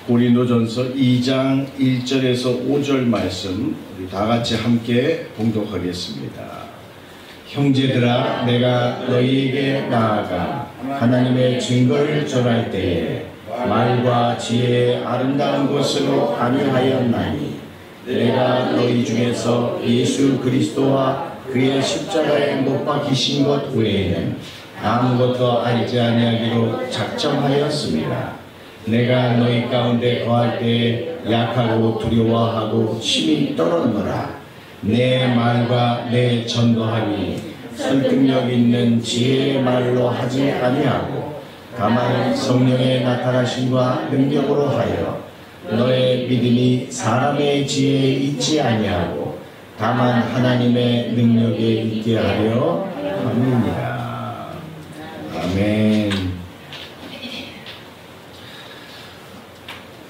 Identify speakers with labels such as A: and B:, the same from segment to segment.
A: 고린도전서 2장 1절에서 5절 말씀 우리 다 같이 함께 봉독하겠습니다. 형제들아, 내가 너희에게 나아가 하나님의 증거를 전할 때에 말과 지혜의 아름다운 것으로 안위하였나니, 내가 너희 중에서 예수 그리스도와 그의 십자가에 못 박히신 것 외에는 아무것도 알지 아니하기로 작정하였습니다. 내가 너희 가운데 거할 때에 약하고 두려워하고 심히 떨었노라. 내 말과 내 전도함이 설득력 있는 지혜의 말로 하지 아니하고 다만 성령의 나타나심과 능력으로 하여 너의 믿음이 사람의 지혜에 있지 아니하고 다만 하나님의 능력에 있게 하려 함이니라. 아멘.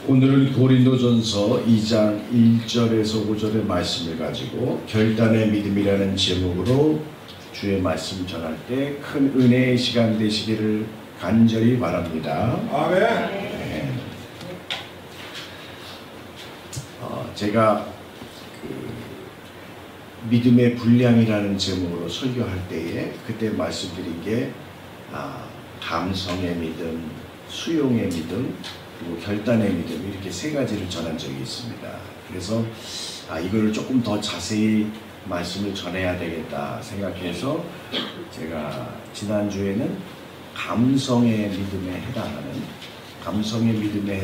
A: 오늘은 고린도전서 2장 1절에서 5절의 말씀을 가지고 결단의 믿음이라는 제목으로 주의 말씀 전할 때 큰 은혜의 시간 되시기를 간절히 바랍니다.
B: 아멘.
A: 네. 제가 믿음의 분량이라는 제목으로 설교할 때에 그때 말씀드린 게 감성의 믿음, 수용의 믿음, 그리고 결단의 믿음, 이렇게 세 가지를 전한 적이 있습니다. 그래서 이거를 조금 더 자세히 말씀을 전해야 되겠다 생각해서 제가 지난주에는 감성의 믿음에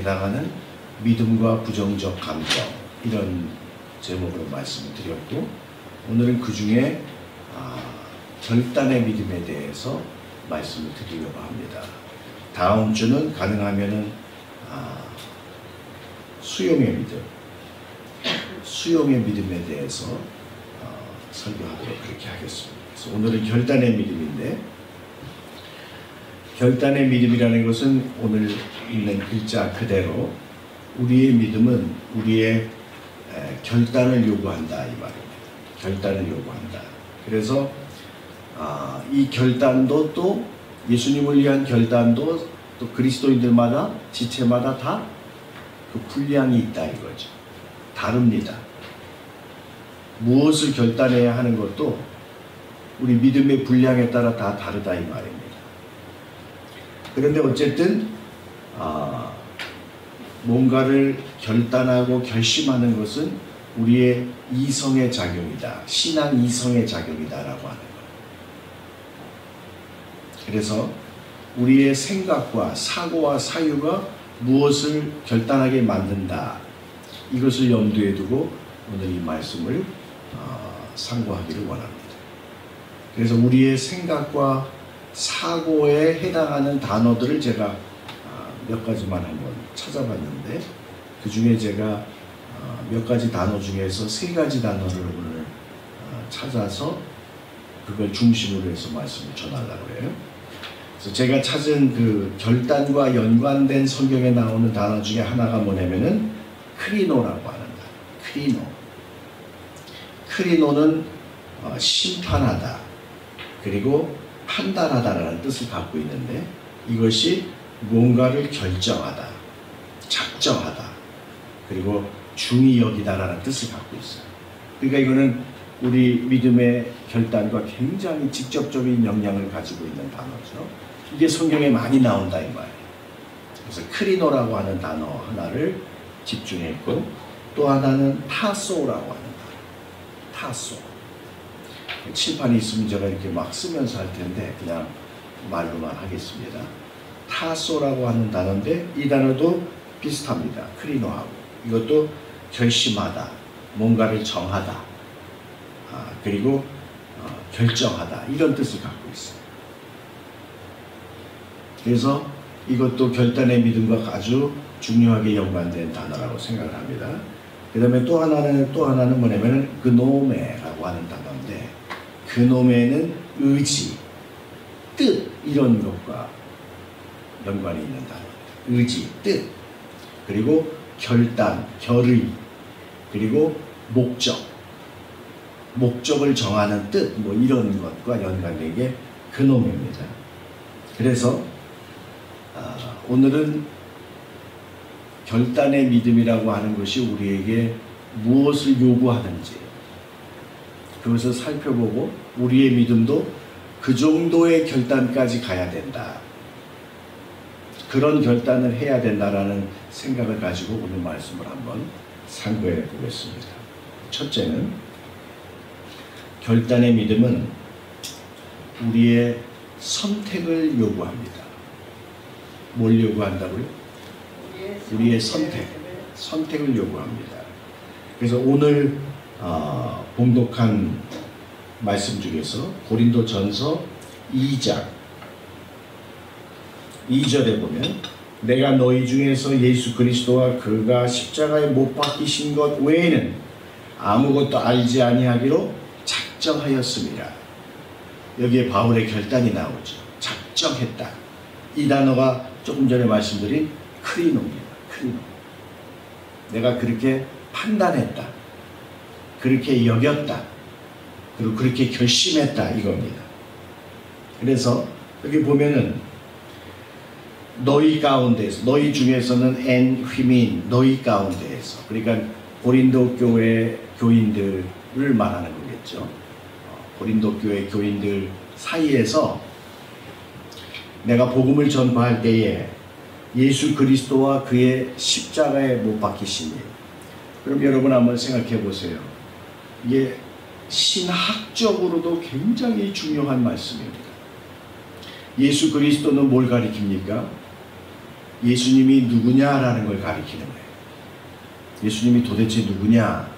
A: 해당하는 믿음과 부정적 감정, 이런 제목으로 말씀을 드렸고, 오늘은 그 중에 결단의 믿음에 대해서 말씀을 드리려고 합니다. 다음 주는 가능하면은 수용의 믿음에 대해서 설교하도록 그렇게 하겠습니다. 그래서 오늘은 결단의 믿음인데, 결단의 믿음이라는 것은 오늘 있는 글자 그대로 우리의 믿음은 우리의 결단을 요구한다, 이 말입니다. 결단을 요구한다. 그래서 이 결단도 또 예수님을 위한 결단도 또 그리스도인들마다 지체마다 다 그 분량이 있다 이거죠. 다릅니다. 무엇을 결단해야 하는 것도 우리 믿음의 분량에 따라 다 다르다 이 말입니다. 그런데 어쨌든 뭔가를 결단하고 결심하는 것은 우리의 이성의 작용이다, 신앙 이성의 작용이다라고 하는 거예요. 그래서 우리의 생각과 사고와 사유가 무엇을 결단하게 만든다, 이것을 염두에 두고 오늘 이 말씀을 상고하기를 원합니다. 그래서 우리의 생각과 사고에 해당하는 단어들을 제가 몇 가지만 한번 찾아봤는데, 그 중에 제가 몇 가지 단어 중에서 세 가지 단어를 오늘 찾아서 그걸 중심으로 해서 말씀을 전하려고 해요. 그래서 제가 찾은 그 결단과 연관된 성경에 나오는 단어 중에 하나가 뭐냐면은 크리노라고 하는 단어. 크리노는 심판하다, 그리고 판단하다라는 뜻을 갖고 있는데, 이것이 뭔가를 결정하다, 작정하다, 그리고 중히 여기다라는 뜻을 갖고 있어요. 그러니까 이거는 우리 믿음의 결단과 굉장히 직접적인 영향을 가지고 있는 단어죠. 이게 성경에 많이 나온다 이 말이에요. 그래서 크리노라고 하는 단어 하나를 집중했고, 또 하나는 타소라고 하는 단어. 타소. 칠판이 있으면 제가 이렇게 막 쓰면서 할 텐데 그냥 말로만 하겠습니다. 타소라고 하는 단어인데, 이 단어도 비슷합니다. 크리노하고. 이것도 결심하다, 뭔가를 정하다, 그리고 결정하다, 이런 뜻을 갖고 있어요. 그래서 이것도 결단의 믿음과 아주 중요하게 연관된 단어라고 생각을 합니다. 그 다음에 또 하나는 뭐냐면 그노메라고 하는 단어인데, 그노메는 의지, 뜻, 이런 것과 연관이 있는 단어입니다. 의지, 뜻, 그리고 결단, 결의, 그리고 목적을 정하는 뜻, 뭐 이런 것과 연관된 게 그놈입니다. 그래서 오늘은 결단의 믿음이라고 하는 것이 우리에게 무엇을 요구하는지 그것을 살펴보고 우리의 믿음도 그 정도의 결단까지 가야 된다. 그런 결단을 해야 된다라는 생각을 가지고 오늘 말씀을 한번 상고해 보겠습니다. 첫째는 결단의 믿음은 우리의 선택을 요구합니다. 뭘 요구한다고요? 우리의 선택을 요구합니다. 그래서 오늘 봉독한 말씀 중에서 고린도전서 2장 2절에 보면 내가 너희 중에서 예수 그리스도와 그가 십자가에 못 박히신 것 외에는 아무것도 알지 아니하기로 작정하였습니다. 여기에 바울의 결단이 나오죠. 작정했다. 이 단어가 조금 전에 말씀드린 크리노입니다. 크리노. 내가 그렇게 판단했다. 그렇게 여겼다. 그리고 그렇게 결심했다. 이겁니다. 그래서 여기 보면은 너희 가운데에서, 너희 중에서는 엔 휘민, 너희 가운데에서, 그러니까 고린도 교회 교인들을 말하는 거겠죠. 고린도 교회 교인들 사이에서 내가 복음을 전파할 때에 예수 그리스도와 그의 십자가에 못 박히시니, 그럼 여러분 한번 생각해 보세요. 이게 신학적으로도 굉장히 중요한 말씀입니다. 예수 그리스도는 뭘 가리킵니까? 예수님이 누구냐라는 걸 가리키는 거예요. 예수님이 도대체 누구냐?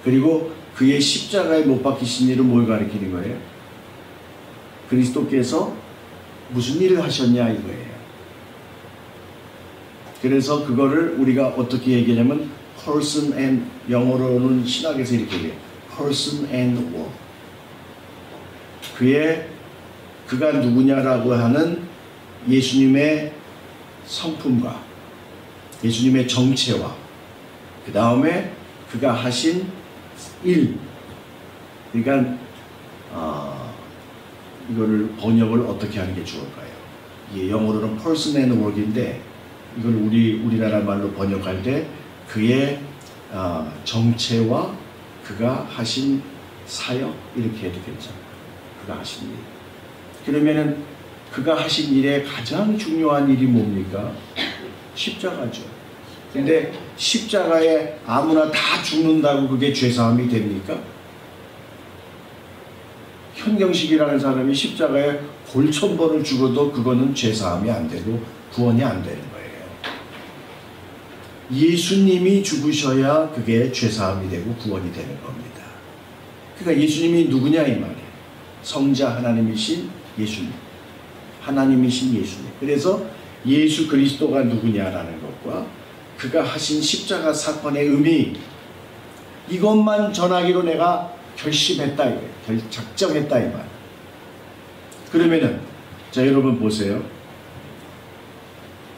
A: 그리고 그의 십자가에 못 박히신 일은 뭘 가리키는 거예요? 그리스도께서 무슨 일을 하셨냐 이거예요. 그래서 그거를 우리가 어떻게 얘기하냐면 person and, 영어로는 신학에서 이렇게 얘기해요. person and work. 그가 누구냐라고 하는 예수님의 성품과 예수님의 정체와 그 다음에 그가 하신 일, 그러니까 이거를 번역을 어떻게 하는 게 좋을까요? 이게 영어로는 person and work인데 이걸 우리나라 말로 번역할 때 그의 정체와 그가 하신 사역 이렇게 해도 괜찮아요. 그가 하신 일. 그러면은 그가 하신 일의 가장 중요한 일이 뭡니까? 십자가죠. 근데 십자가에 아무나 다 죽는다고 그게 죄사함이 됩니까? 현경식이라는 사람이 십자가에 골천벌을 죽어도 그거는 죄사함이 안 되고 구원이 안 되는 거예요. 예수님이 죽으셔야 그게 죄사함이 되고 구원이 되는 겁니다. 그러니까 예수님이 누구냐 이 말이에요. 성자 하나님이신 예수님. 하나님이신 예수님. 그래서 예수 그리스도가 누구냐라는 것과 그가 하신 십자가 사건의 의미, 이것만 전하기로 내가 결심했다 이거예요. 작정했다 이 말. 그러면은 자 여러분 보세요.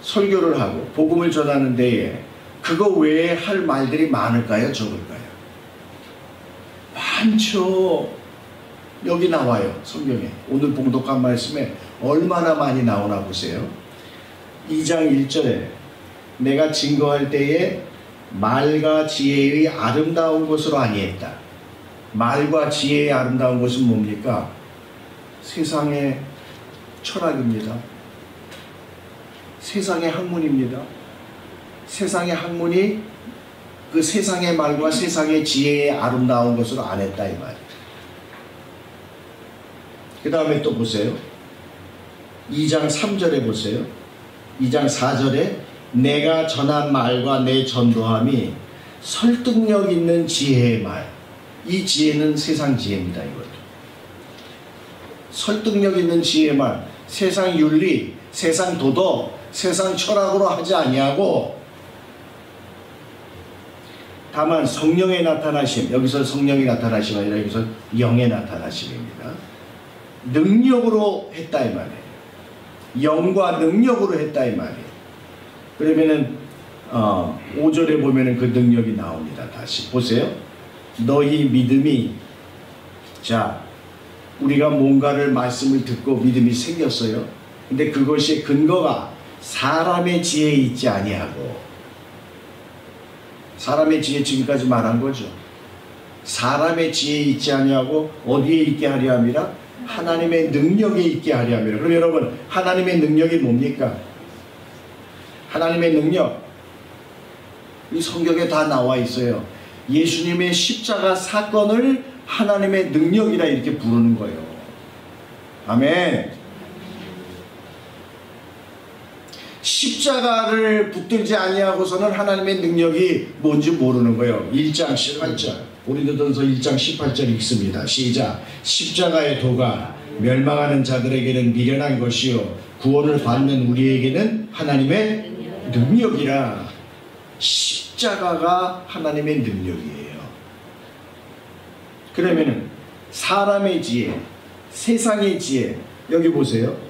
A: 설교를 하고 복음을 전하는 데에 그거 외에 할 말들이 많을까요? 적을까요? 많죠. 여기 나와요. 성경에. 오늘 봉독한 말씀에 얼마나 많이 나오나 보세요. 2장 1절에 내가 증거할 때에 말과 지혜의 아름다운 것으로 아니했다. 말과 지혜의 아름다운 것은 뭡니까? 세상의 철학입니다. 세상의 학문입니다. 세상의 학문이 그 세상의 말과 세상의 지혜의 아름다운 것으로 안 했다 이 말이에요. 그 다음에 또 보세요. 2장 3절에 보세요. 2장 4절에 내가 전한 말과 내 전도함이 설득력 있는 지혜의 말. 이 지혜는 세상 지혜입니다. 이것도. 설득력 있는 지혜의 말. 세상 윤리, 세상 도덕, 세상 철학으로 하지 아니하고 다만 성령의 나타나심, 여기서 성령이 나타나심 아니라 여기서 영의 나타나심입니다. 능력으로 했다 이 말이에요. 영과 능력으로 했다 이 말이에요. 그러면은 5절에 보면은 그 능력이 나옵니다. 다시 보세요. 너희 믿음이, 자 우리가 뭔가를 말씀을 듣고 믿음이 생겼어요. 근데 그것이 근거가 사람의 지혜에 있지 아니하고 사람의 지혜 지금까지 말한 거죠. 사람의 지혜에 있지 아니하고 어디에 있게 하려 함이라? 하나님의 능력에 있게 하려 함이라. 그럼 여러분, 하나님의 능력이 뭡니까? 하나님의 능력, 이 성경에 다 나와 있어요. 예수님의 십자가 사건을 하나님의 능력이라 이렇게 부르는 거예요. 아멘. 십자가를 붙들지 아니하고서는 하나님의 능력이 뭔지 모르는 거예요. 1장 18절, 고린도전서 1장 18절 읽습니다. 시작. 십자가의 도가 멸망하는 자들에게는 미련한 것이요 구원을 받는 우리에게는 하나님의 능력이라. 십자가가 하나님의 능력이에요. 그러면은 사람의 지혜, 세상의 지혜, 여기 보세요.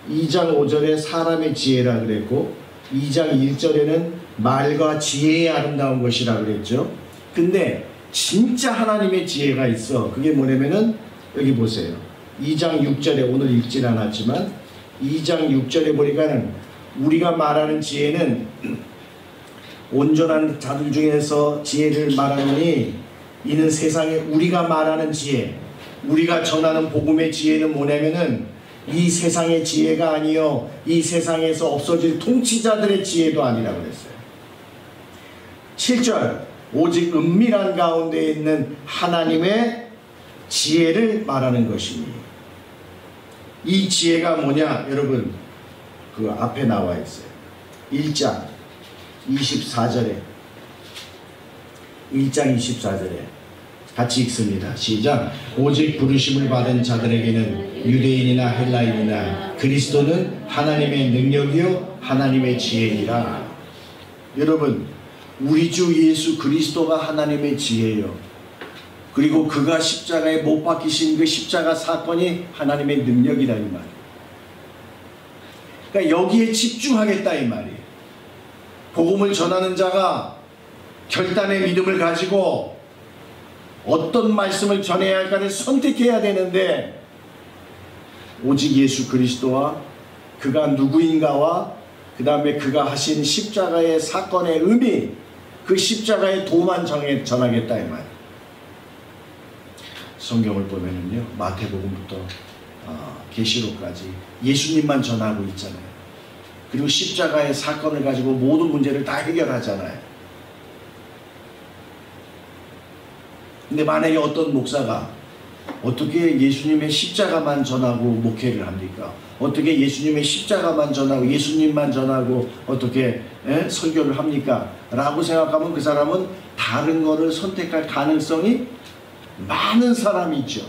A: 2장 5절에 사람의 지혜라 그랬고 2장 1절에는 말과 지혜의 아름다운 것이라 그랬죠. 근데 진짜 하나님의 지혜가 있어. 그게 뭐냐면은 여기 보세요. 2장 6절에, 오늘 읽진 않았지만 2장 6절에 보니까는 우리가 말하는 지혜는 온전한 자들 중에서 지혜를 말하노니 이는 세상에 우리가 말하는 지혜, 우리가 전하는 복음의 지혜는 뭐냐면은 이 세상의 지혜가 아니요 이 세상에서 없어질 통치자들의 지혜도 아니라 그랬어요. 7절, 오직 은밀한 가운데 있는 하나님의 지혜를 말하는 것이니. 이 지혜가 뭐냐? 여러분, 그 앞에 나와 있어요. 1장 24절에 1장 24절에 같이 읽습니다. 시작. 오직 부르심을 받은 자들에게는 유대인이나 헬라인이나 그리스도는 하나님의 능력이요 하나님의 지혜니라. 여러분, 우리 주 예수 그리스도가 하나님의 지혜요. 그리고 그가 십자가에 못 박히신 그 십자가 사건이 하나님의 능력이라 이 말이에요. 그러니까 여기에 집중하겠다 이 말이에요. 복음을 전하는 자가 결단의 믿음을 가지고 어떤 말씀을 전해야 할까를 선택해야 되는데, 오직 예수 그리스도와 그가 누구인가와 그 다음에 그가 하신 십자가의 사건의 의미, 그 십자가의 도만 전하겠다 이 말. 성경을 보면은요, 마태복음부터 계시록까지 예수님만 전하고 있잖아요. 그리고 십자가의 사건을 가지고 모든 문제를 다 해결하잖아요. 근데 만약에 어떤 목사가 어떻게 예수님의 십자가만 전하고 목회를 합니까? 어떻게 예수님의 십자가만 전하고 예수님만 전하고 어떻게 설교를 합니까? 라고 생각하면 그 사람은 다른 거를 선택할 가능성이 많은 사람이 있죠.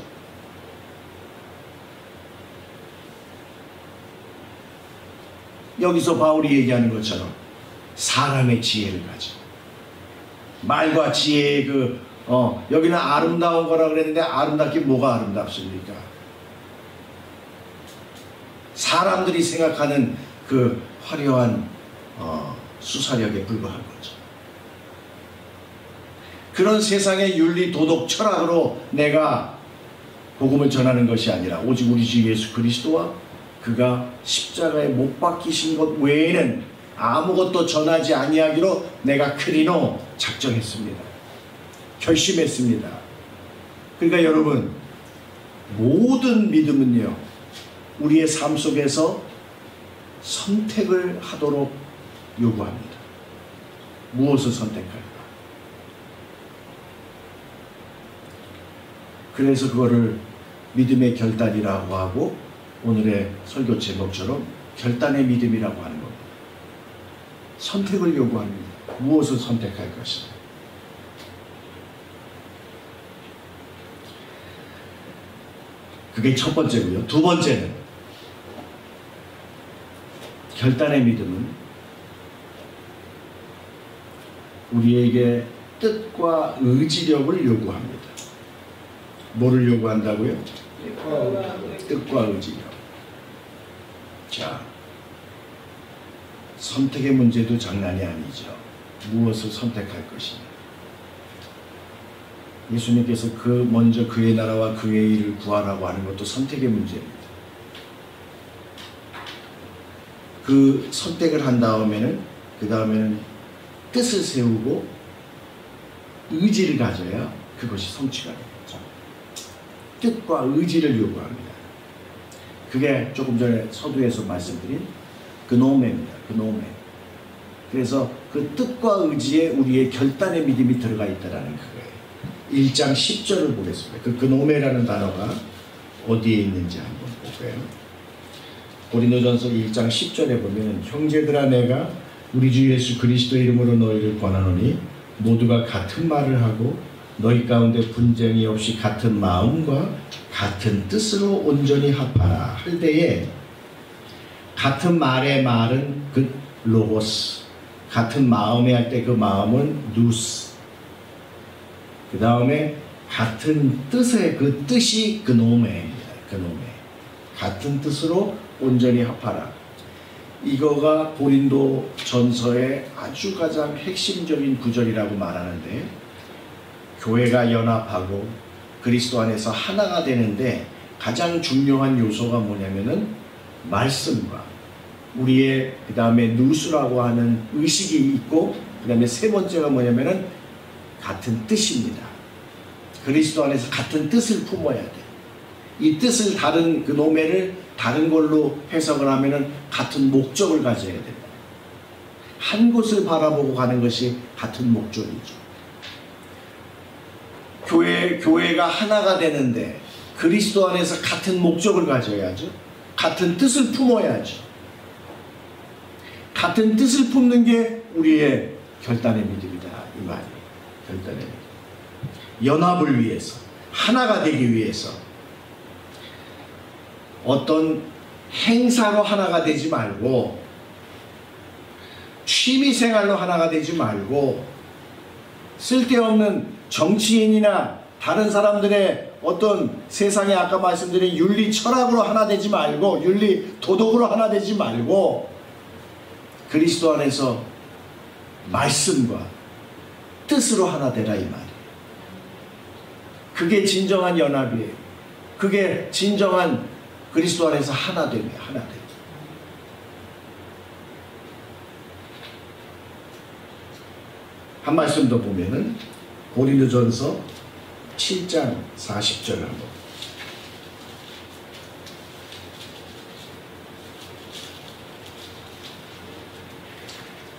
A: 여기서 바울이 얘기하는 것처럼 사람의 지혜를 가지고 말과 지혜의 여기는 아름다운 거라 그랬는데 아름답긴 뭐가 아름답습니까? 사람들이 생각하는 그 화려한 수사력에 불과한 거죠. 그런 세상의 윤리, 도덕, 철학으로 내가 복음을 전하는 것이 아니라 오직 우리 주 예수 그리스도와 그가 십자가에 못 박히신 것 외에는 아무것도 전하지 아니하기로 내가 크리노 작정했습니다. 결심했습니다. 그러니까 여러분, 모든 믿음은요, 우리의 삶 속에서 선택을 하도록 요구합니다. 무엇을 선택할까? 그래서 그거를 믿음의 결단이라고 하고 오늘의 설교 제목처럼 결단의 믿음이라고 하는 겁니다. 선택을 요구합니다. 무엇을 선택할 것이냐. 그게 첫 번째고요. 두 번째는, 결단의 믿음은 우리에게 뜻과 의지력을 요구합니다. 뭐를 요구한다고요? 뜻과 의지력. 자, 선택의 문제도 장난이 아니죠. 무엇을 선택할 것이냐. 예수님께서 먼저 그의 나라와 그의 일을 구하라고 하는 것도 선택의 문제입니다. 그 선택을 한 다음에는, 그 다음에는 뜻을 세우고 의지를 가져야 그것이 성취가 되겠죠. 뜻과 의지를 요구합니다. 그게 조금 전에 서두에서 말씀드린 그노메입니다. 그노메. 그래서 그 뜻과 의지에 우리의 결단의 믿음이 들어가 있다는 거예요. 1장 10절을 보겠습니다. 그 그노메라는 단어가 어디에 있는지 한번 볼까요? 고린도전서 1장 10절에 보면 형제들아 내가 우리 주 예수 그리스도 이름으로 너희를 권하노니 모두가 같은 말을 하고 너희 가운데 분쟁이 없이 같은 마음과 같은 뜻으로 온전히 합하라 할 때에 같은 말의 말은 그 로고스, 같은 마음에 할 때 그 마음은 누스, 그 다음에 같은 뜻의 그 뜻이 그노메입니다. 그노메. 같은 뜻으로 온전히 합하라. 이거가 고린도 전서의 아주 가장 핵심적인 구절이라고 말하는데, 교회가 연합하고 그리스도 안에서 하나가 되는데 가장 중요한 요소가 뭐냐면은 말씀과 우리의 그 다음에 누수라고 하는 의식이 있고, 그 다음에 세 번째가 뭐냐면은 같은 뜻입니다. 그리스도 안에서 같은 뜻을 품어야 돼. 이 뜻을 다른 그 노매를 다른 걸로 해석을 하면은 같은 목적을 가져야 됩니다. 한 곳을 바라보고 가는 것이 같은 목적이죠. 교회가 하나가 되는데 그리스도 안에서 같은 목적을 가져야죠. 같은 뜻을 품어야죠. 같은 뜻을 품는 게 우리의 결단의 믿음이다, 이 말이에요. 결단의 믿음. 연합을 위해서, 하나가 되기 위해서 어떤 행사로 하나가 되지 말고, 취미생활로 하나가 되지 말고, 쓸데없는 정치인이나 다른 사람들의 어떤 세상에 아까 말씀드린 윤리 철학으로 하나 되지 말고, 윤리 도덕으로 하나 되지 말고, 그리스도 안에서 말씀과 뜻으로 하나 되라, 이 말이에요. 그게 진정한 연합이에요. 그게 진정한 그리스도 안에서 하나 됩니다. 하나 됩니다. 한 말씀 더 보면은 고린도전서 7장 40절을 한번.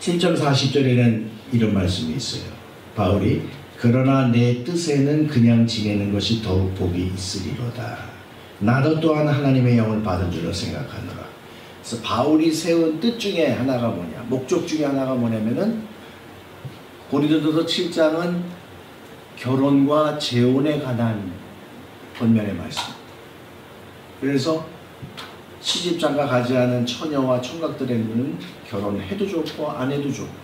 A: 7장 40절에는 이런 말씀이 있어요. 바울이 그러나 내 뜻에는 그냥 지내는 것이 더욱 복이 있으리로다. 나도 또한 하나님의 영을 받은 줄로 생각하노라. 그래서 바울이 세운 뜻 중에 하나가 뭐냐, 목적 중에 하나가 뭐냐면은 고린도전서 7장은 결혼과 재혼에 관한 권면의 말씀. 그래서 시집장가 가지 않은 처녀와 총각들에게는 결혼해도 좋고 안 해도 좋고,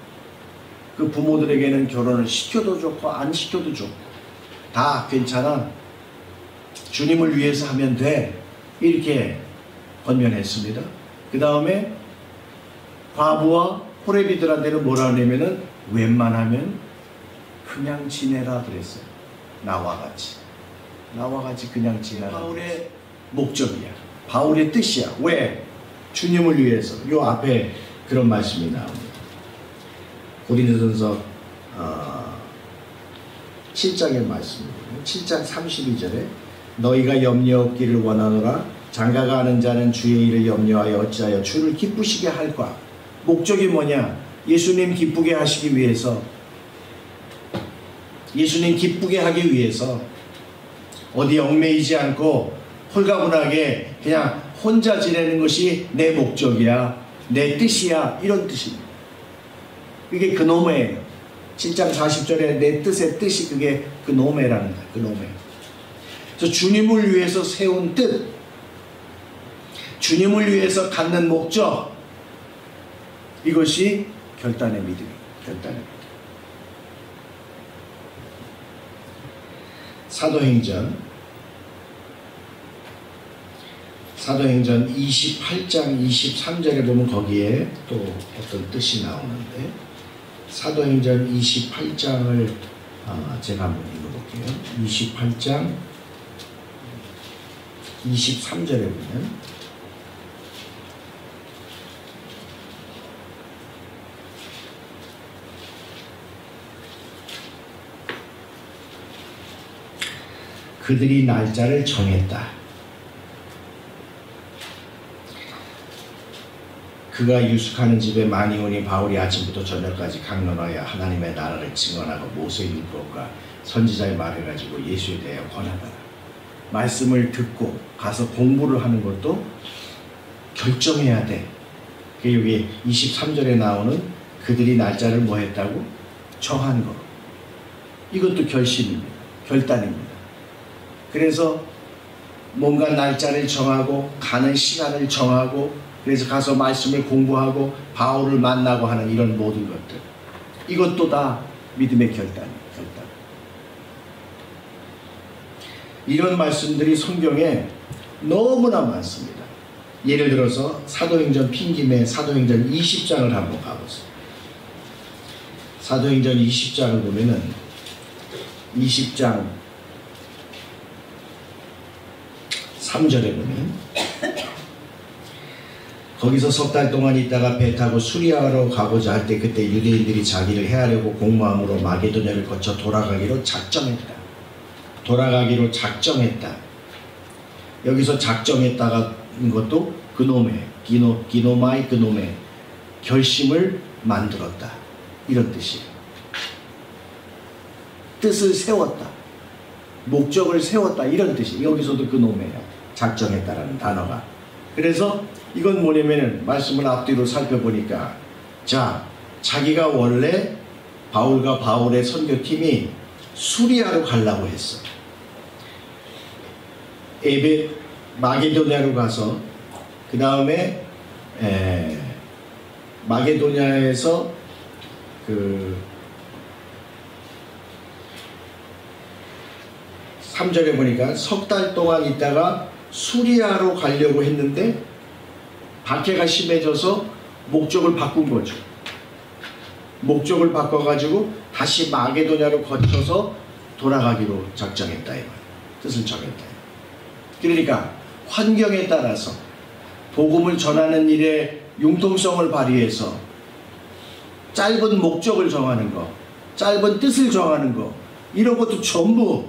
A: 그 부모들에게는 결혼을 시켜도 좋고 안 시켜도 좋고 다 괜찮아, 주님을 위해서 하면 돼, 이렇게 권면했습니다. 그 다음에 과부와 호레비들한테는 뭐라 하냐면은 웬만하면 그냥 지내라 그랬어요. 나와 같이 그냥 지내라. 바울의 목적이야, 바울의 뜻이야. 왜? 주님을 위해서. 요 앞에 그런 말씀이 나옵니다. 고린도전서 7장의 말씀입니다. 7장 32절에 너희가 염려 없기를 원하노라. 장가가 하는 자는 주의 일을 염려하여 어찌하여 주를 기쁘시게 할까? 목적이 뭐냐? 예수님 기쁘게 하시기 위해서, 예수님 기쁘게 하기 위해서 어디 얽매이지 않고 홀가분하게 그냥 혼자 지내는 것이 내 목적이야, 내 뜻이야, 이런 뜻입니다. 그게 그노메예요. 7장 40절에 내 뜻의 뜻이 그게 그노메라는 거예요. 그노메. 그래서 주님을 위해서 세운 뜻, 주님을 위해서 갖는 목적, 이것이 결단의 믿음이에요. 결단의 믿음. 사도행전 28장 23절에 보면 거기에 또 어떤 뜻이 나오는데, 사도행전 28장을 제가 한번 읽어볼게요. 28장 23절에 보면 그들이 날짜를 정했다. 그가 유숙하는 집에 많이 오니 바울이 아침부터 저녁까지 강론하여 하나님의 나라를 증언하고 모세의 율법과 선지자의 말을 가지고 예수에 대하여 권하더라. 말씀을 듣고 가서 공부를 하는 것도 결정해야 돼. 여기 23절에 나오는 그들이 날짜를 뭐 했다고? 정한 거. 이것도 결심입니다. 결단입니다. 그래서 뭔가 날짜를 정하고 가는 시간을 정하고 그래서 가서 말씀을 공부하고 바울을 만나고 하는 이런 모든 것들, 이것도 다 믿음의 결단이에요. 결단. 이런 말씀들이 성경에 너무나 많습니다. 예를 들어서 사도행전 핑김에 사도행전 20장을 한번 가보세요. 사도행전 20장을 보면은 20장 3절에 보면 거기서 석 달 동안 있다가 배 타고 수리아로 가고자 할 때 그때 유대인들이 자기를 해하려고 공모함으로 마게도냐를 거쳐 돌아가기로 작정했다. 돌아가기로 작정했다. 여기서 작정했다가 것도 그놈의 기노마이 그놈의 결심을 만들었다. 이런 뜻이에요. 뜻을 세웠다. 목적을 세웠다. 이런 뜻이에요. 여기서도 그놈의 작정했다라는 단어가. 그래서 이건 뭐냐면은 말씀을 앞뒤로 살펴보니까 자, 자기가 원래 바울과 바울의 선교팀이 수리아로 가려고 했어. 마게도냐로 가서 그 다음에 마게도냐에서 그 3절에 보니까 석 달 동안 있다가 수리아로 가려고 했는데 박해가 심해져서 목적을 바꾼 거죠. 목적을 바꿔가지고 다시 마게도냐로 거쳐서 돌아가기로 작정했다. 이 말. 뜻을 정했다. 그러니까 환경에 따라서 복음을 전하는 일에 융통성을 발휘해서 짧은 목적을 정하는 거, 짧은 뜻을 정하는 거, 이런 것도 전부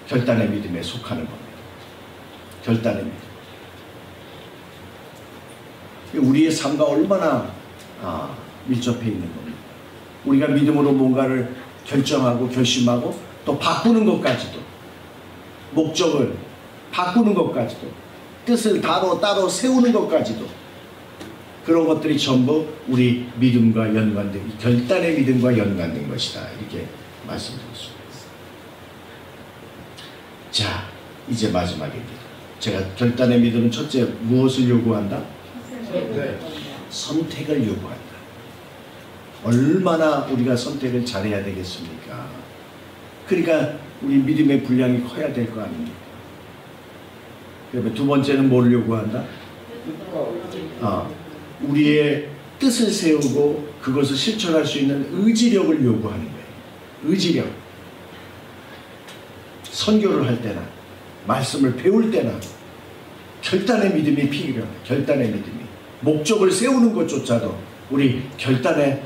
A: 결단의 믿음에 속하는 겁니다. 결단의 믿음. 우리의 삶과 얼마나 밀접해 있는 겁니다. 우리가 믿음으로 뭔가를 결정하고 결심하고 또 바꾸는 것까지도, 목적을 바꾸는 것까지도, 뜻을 따로 세우는 것까지도, 그런 것들이 전부 우리 믿음과 연관된, 결단의 믿음과 연관된 것이다. 이렇게 말씀드릴 수가 있습니다. 자, 이제 마지막입니다. 제가 결단의 믿음은 첫째 무엇을 요구한다? 선택을 요구한다. 얼마나 우리가 선택을 잘해야 되겠습니까? 그러니까 우리 믿음의 분량이 커야 될 거 아닙니까? 그러면 두 번째는 뭘 요구한다? 우리의 뜻을 세우고 그것을 실천할 수 있는 의지력을 요구하는 거예요. 의지력. 선교를 할 때나 말씀을 배울 때나 결단의 믿음이 필요해요. 결단의 믿음이. 목적을 세우는 것조차도 우리 결단의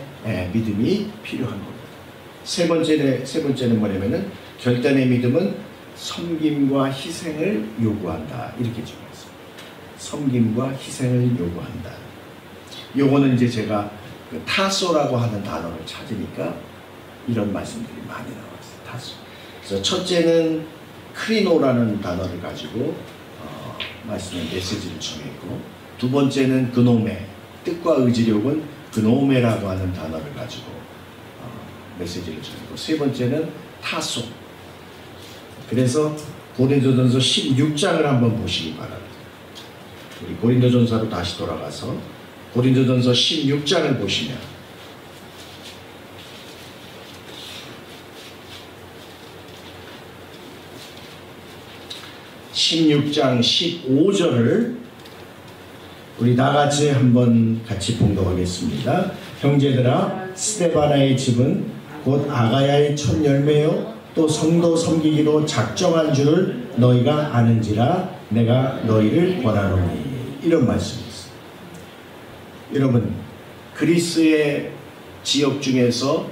A: 믿음이 필요한 겁니다. 세 번째는 뭐냐면은 결단의 믿음은 섬김과 희생을 요구한다. 이렇게 적었습니다. 섬김과 희생을 요구한다. 요거는 이제 제가 그 타소라고 하는 단어를 찾으니까 이런 말씀들이 많이 나왔어요. 타소. 그래서 첫째는 크리노라는 단어를 가지고 말씀의 메시지를 정했고, 두 번째는 그노메, 뜻과 의지력은 그노메라고 하는 단어를 가지고 메시지를 정했고, 세 번째는 타소. 그래서 고린도전서 16장을 한번 보시기 바랍니다. 우리 고린도전서로 다시 돌아가서 고린도전서 16장을 보시면 (16장 15절을) 우리 다같이 한번 같이 봉독하겠습니다. 형제들아, 스데바나의 집은 곧 아가야의 첫 열매요 또 성도 섬기기로 작정한 줄을 너희가 아는지라 내가 너희를 권하노니. 이런 말씀이 있습니다. 여러분, 그리스의 지역 중에서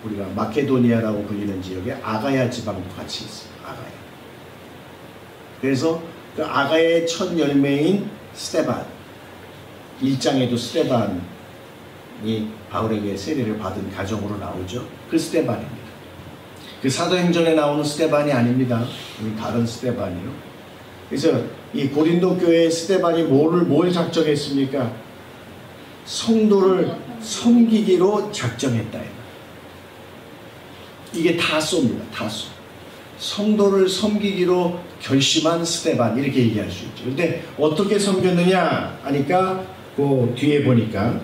A: 우리가 마케도니아라고 불리는 지역에 아가야 지방도 같이 있어요. 아가야. 그래서 그 아가야의 첫 열매인 스데반, 1장에도 스데반이 바울에게 세례를 받은 가정으로 나오죠. 그 스데반입니다. 그 사도행전에 나오는 스데반이 아닙니다. 다른 스데반이요. 그래서 이 고린도 교회의 스데반이 뭘 작정했습니까? 성도를 섬기기로 작정했다. 이게 다소입니다. 다소. 성도를 섬기기로 결심한 스데반, 이렇게 얘기할 수 있죠. 근데 어떻게 섬겼느냐 하니까 그 뒤에 보니까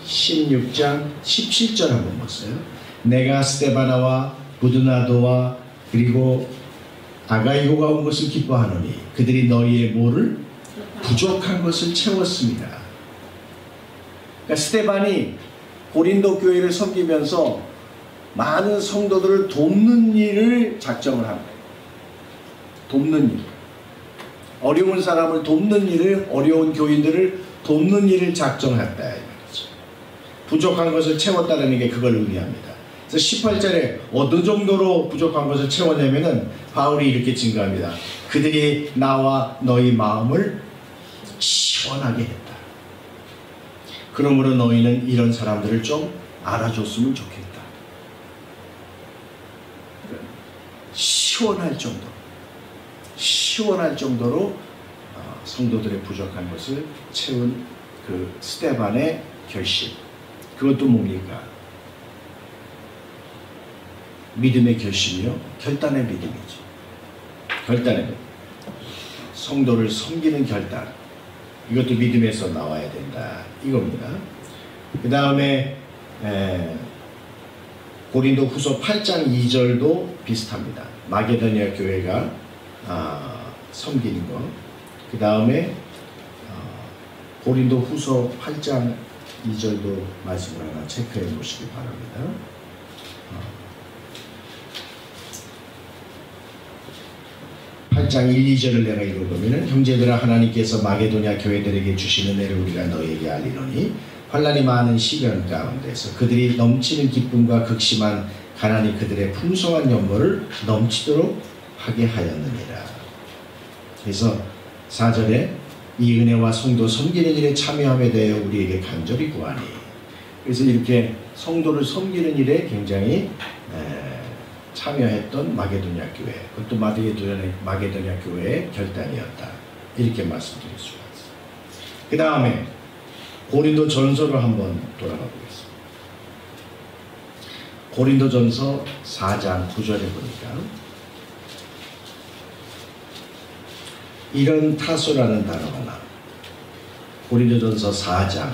A: 16장 17절 한번 보세요. 내가 스데바나와 부드나도와 그리고 아가이고가 온 것을 기뻐하노니 그들이 너희의 뭐를 부족한 것을 채웠습니다. 그러니까 스데반이 고린도 교회를 섬기면서 많은 성도들을 돕는 일을 작정을 합니다. 돕는 일, 어려운 사람을 돕는 일을, 어려운 교인들을 돕는 일을 작정했다. 부족한 것을 채웠다는 게 그걸 의미합니다. 그래서 18절에 어느 정도로 부족한 것을 채웠냐면은 바울이 이렇게 증거합니다. 그들이 나와 너희 마음을 시원하게 했다. 그러므로 너희는 이런 사람들을 좀 알아줬으면 좋겠다. 시원할 정도로 성도들의 부족한 것을 채운 그 스데반의 결심. 그것도 뭡니까? 믿음의 결심이요? 결단의 믿음이죠. 결단의 믿음. 성도를 섬기는 결단. 이것도 믿음에서 나와야 된다. 이겁니다. 그 다음에 고린도 후서 8장 2절도 비슷합니다. 마게도니아 교회가 섬기는 것. 그 다음에 고린도 후서 8장 2절도 말씀을 하나 체크해 보시기 바랍니다. 8장 1, 2절을 내가 읽어보면 형제들아 하나님께서 마게도냐 교회들에게 주시는 은혜를 우리가 너희에게 알리노니 환난이 많은 시련 가운데서 그들이 넘치는 기쁨과 극심한 가난이 그들의 풍성한 연모를 넘치도록 하게 하였느니라. 그래서 4절에 이 은혜와 성도 섬기는 일에 참여함에 대해 우리에게 간절히 구하니. 그래서 이렇게 성도를 섬기는 일에 굉장히 참여했던 마게도냐 교회, 그것도 마게도냐 교회의 결단이었다. 이렇게 말씀드릴 수가 있습니다. 그 다음에 고린도 전서를 한번 돌아가 보겠습니다. 고린도 전서 4장 9절에 보니까 이런 타소라는 단어가 나옵니다. 고린도전서 4장.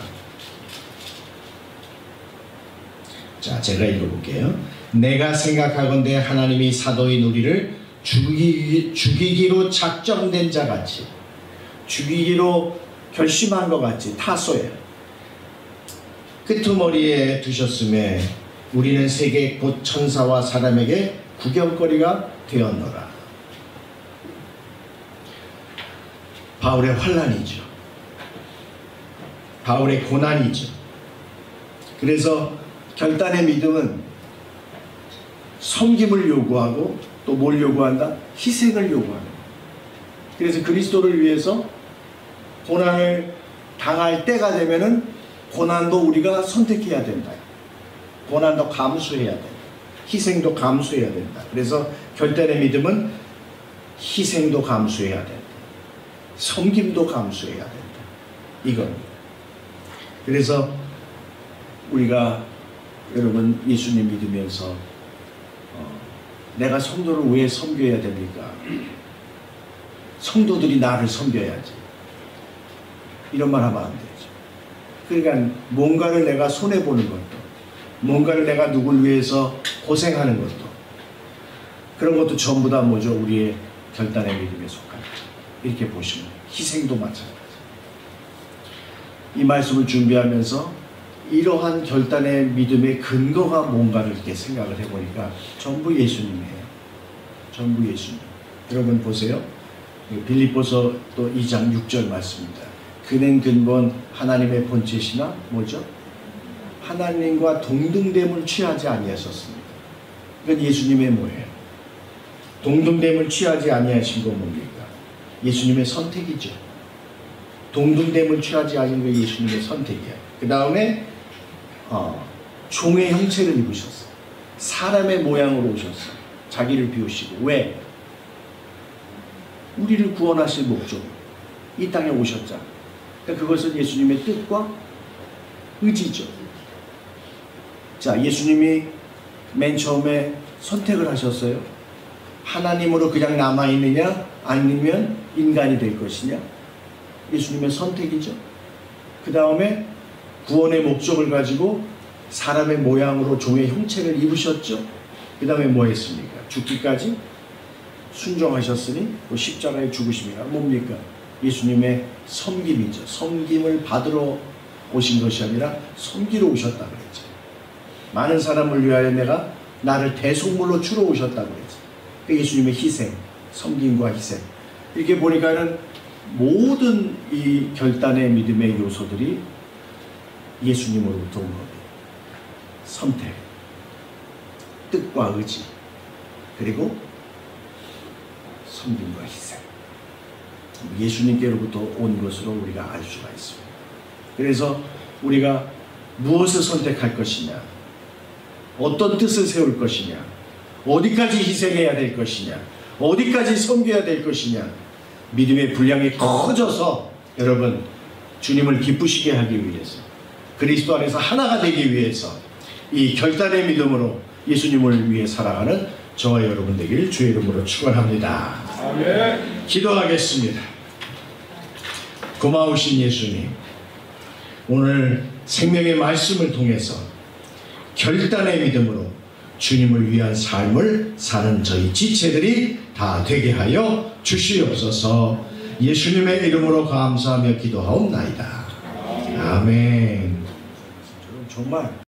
A: 자, 제가 읽어볼게요. 내가 생각하건대 하나님이 사도인 우리를 죽이기로 작정된 자 같이, 죽이기로 결심한 것 같이 타소에 끄트머리에 두셨음에 우리는 세계 곧 천사와 사람에게 구경거리가 되었노라. 바울의 환난이죠. 바울의 고난이죠. 그래서 결단의 믿음은 섬김을 요구하고 또 뭘 요구한다? 희생을 요구합니다. 그래서 그리스도를 위해서 고난을 당할 때가 되면은 고난도 우리가 선택해야 된다. 고난도 감수해야 된다. 희생도 감수해야 된다. 그래서 결단의 믿음은 희생도 감수해야 된다. 섬김도 감수해야 된다. 이겁니다. 그래서 우리가 여러분 예수님 믿으면서 내가 성도를 왜 섬겨야 됩니까? 성도들이 나를 섬겨야지. 이런 말 하면 안 되죠. 그러니까 뭔가를 내가 손해보는 것도, 뭔가를 내가 누굴 위해서 고생하는 것도, 그런 것도 전부 다 뭐죠? 우리의 결단의 믿음에 속합니다. 이렇게 보시면 희생도 마찬가지. 이 말씀을 준비하면서 이러한 결단의 믿음의 근거가 뭔가를 이렇게 생각을 해보니까 전부 예수님이에요. 전부 예수님. 여러분 보세요. 빌립보서 또 2장 6절 말씀입니다. 그는 근본 하나님의 본체시나 뭐죠? 하나님과 동등됨을 취하지 아니하셨습니다. 이건 예수님의 뭐예요? 동등됨을 취하지 아니하신 건 뭡니까? 예수님의 선택이죠. 동등됨을 취하지 않은 게 예수님의 선택이야. 그 다음에 종의 형체를 입으셨어요. 사람의 모양으로 오셨어요. 자기를 비우시고. 왜? 우리를 구원하실 목적으로 이 땅에 오셨잖아요. 그러니까 그것은 예수님의 뜻과 의지죠. 자, 예수님이 맨 처음에 선택을 하셨어요. 하나님으로 그냥 남아있느냐 아니면 인간이 될 것이냐. 예수님의 선택이죠. 그 다음에 구원의 목적을 가지고 사람의 모양으로 종의 형체를 입으셨죠. 그 다음에 뭐 했습니까? 죽기까지 순종하셨으니 또 십자가에 죽으심이라 뭡니까? 예수님의 섬김이죠. 섬김을 받으러 오신 것이 아니라 섬기러 오셨다 그랬죠. 많은 사람을 위하여 내가 나를 대속물로 주러 오셨다고 그랬죠. 예수님의 희생, 섬김과 희생. 이렇게 보니까는 모든 이 결단의 믿음의 요소들이 예수님으로부터 온 겁니다. 선택, 뜻과 의지, 그리고 섬김과 희생. 예수님께로부터 온 것으로 우리가 알 수가 있습니다. 그래서 우리가 무엇을 선택할 것이냐, 어떤 뜻을 세울 것이냐, 어디까지 희생해야 될 것이냐, 어디까지 섬겨야 될 것이냐, 믿음의 분량이 커져서 여러분 주님을 기쁘시게 하기 위해서, 그리스도 안에서 하나가 되기 위해서 이 결단의 믿음으로 예수님을 위해 살아가는 저와 여러분 되기를 주의 이름으로 축원합니다. 아멘. 기도하겠습니다. 고마우신 예수님, 오늘 생명의 말씀을 통해서 결단의 믿음으로 주님을 위한 삶을 사는 저희 지체들이 다 되게 하여 주시옵소서. 예수님의 이름으로 감사하며 기도하옵나이다. 아멘. 정말